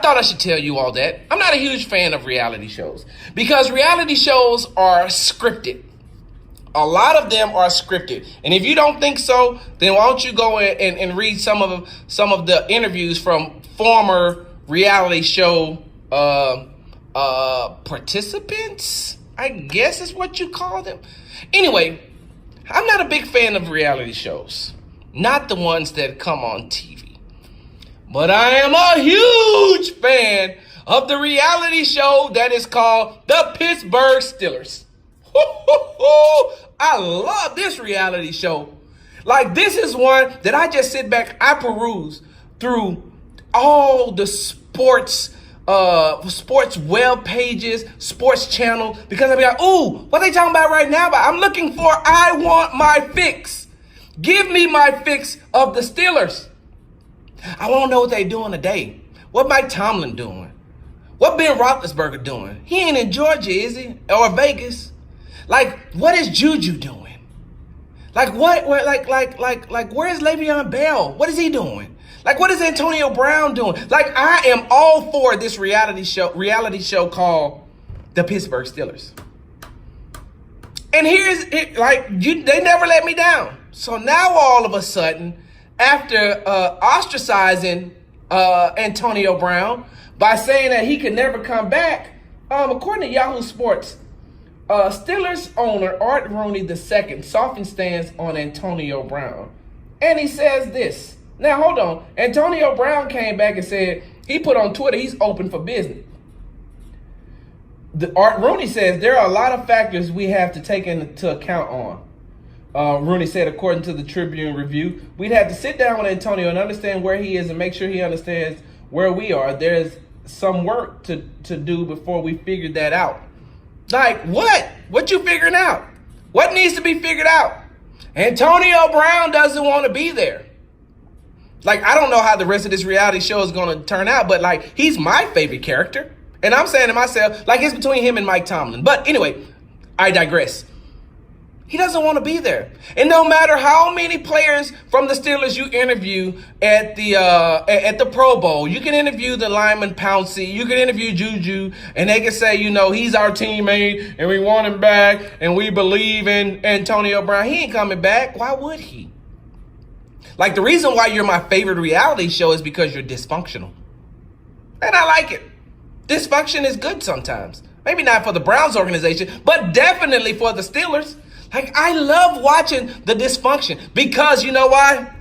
thought I should tell you all that. I'm not a huge fan of reality shows because reality shows are scripted. A lot of them are scripted. And if you don't think so, then why don't you go and read some of the interviews from former reality show participants, I guess is what you call them. Anyway, I'm not a big fan of reality shows. Not the ones that come on TV. But I am a huge fan of the reality show that is called the Pittsburgh Steelers. I love this reality show. Like, this is one that I just sit back, I peruse through all the sports web pages, sports channel, because I be like, ooh, what are they talking about right now? But I'm looking for, I want my fix. Give me my fix of the Steelers. I want to know what they doing today. What Mike Tomlin doing? What Ben Roethlisberger doing? He ain't in Georgia, is he? Or Vegas? Like, what is Juju doing? Like, where's Le'Veon Bell? What is he doing? Like, what is Antonio Brown doing? Like, I am all for this reality show called the Pittsburgh Steelers. And they never let me down. So now all of a sudden, after ostracizing Antonio Brown by saying that he could never come back, according to Yahoo Sports, Steelers owner Art Rooney II softened stance on Antonio Brown. And he says this. Now, hold on. Antonio Brown came back and said, he put on Twitter, he's open for business. Art Rooney says, there are a lot of factors we have to take into account on. Rooney said, according to the Tribune Review, we'd have to sit down with Antonio and understand where he is and make sure he understands where we are. There's some work to do before we figure that out. Like, what? What you figuring out? What needs to be figured out? Antonio Brown doesn't want to be there. Like, I don't know how the rest of this reality show is going to turn out, but, like, he's my favorite character. And I'm saying to myself, like, it's between him and Mike Tomlin. But anyway, I digress. He doesn't want to be there. And no matter how many players from the Steelers you interview at the Pro Bowl, you can interview the lineman Pouncey, you can interview Juju, and they can say, you know, he's our teammate, and we want him back, and we believe in Antonio Brown. He ain't coming back. Why would he? Like, the reason why you're my favorite reality show is because you're dysfunctional. And I like it. Dysfunction is good sometimes. Maybe not for the Browns organization, but definitely for the Steelers. Like, I love watching the dysfunction because you know why?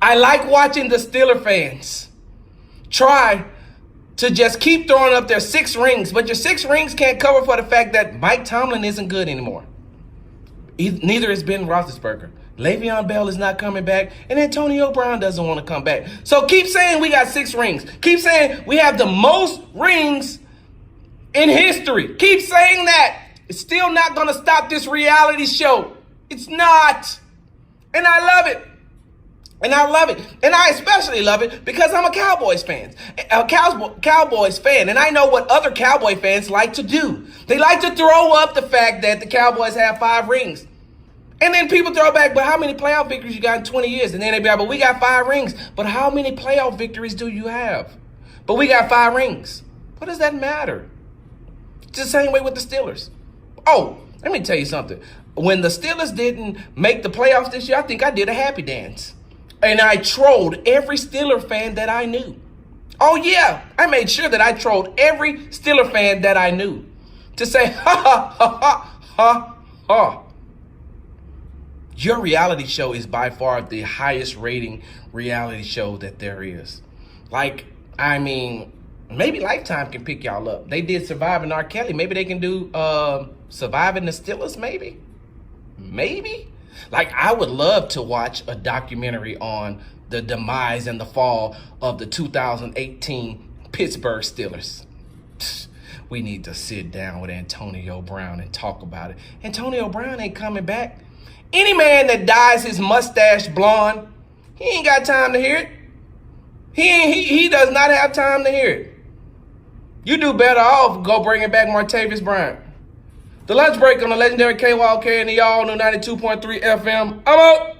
I like watching the Steeler fans try to just keep throwing up their 6 rings, but your 6 rings can't cover for the fact that Mike Tomlin isn't good anymore. Neither is Ben Roethlisberger. Le'Veon Bell is not coming back, and Antonio Brown doesn't want to come back. So keep saying we got 6 rings. Keep saying we have the most rings in history. Keep saying that. It's still not going to stop this reality show. It's not. And I love it. And I love it. And I especially love it because I'm a Cowboys fan. Cowboys fan. And I know what other Cowboy fans like to do. They like to throw up the fact that the Cowboys have 5 rings. And then people throw back, but how many playoff victories you got in 20 years? And then they be like, but we got 5 rings. But how many playoff victories do you have? But we got 5 rings. What does that matter? It's the same way with the Steelers. Oh, let me tell you something. When the Steelers didn't make the playoffs this year, I think I did a happy dance. And I trolled every Steeler fan that I knew. Oh, yeah. I made sure that I trolled every Steeler fan that I knew to say, ha, ha, ha, ha, ha, ha. Your reality show is by far the highest rating reality show that there is. Like, I mean, maybe Lifetime can pick y'all up. They did Surviving R. Kelly. Maybe they can do Surviving the Steelers, maybe? Maybe? Like, I would love to watch a documentary on the demise and the fall of the 2018 Pittsburgh Steelers. We need to sit down with Antonio Brown and talk about it. Antonio Brown ain't coming back. Any man that dyes his mustache blonde, he ain't got time to hear it. He does not have time to hear it. You do better off go bringing back Martavis Bryant. The lunch break on the legendary KWalk and the all new 92.3 FM. I'm out.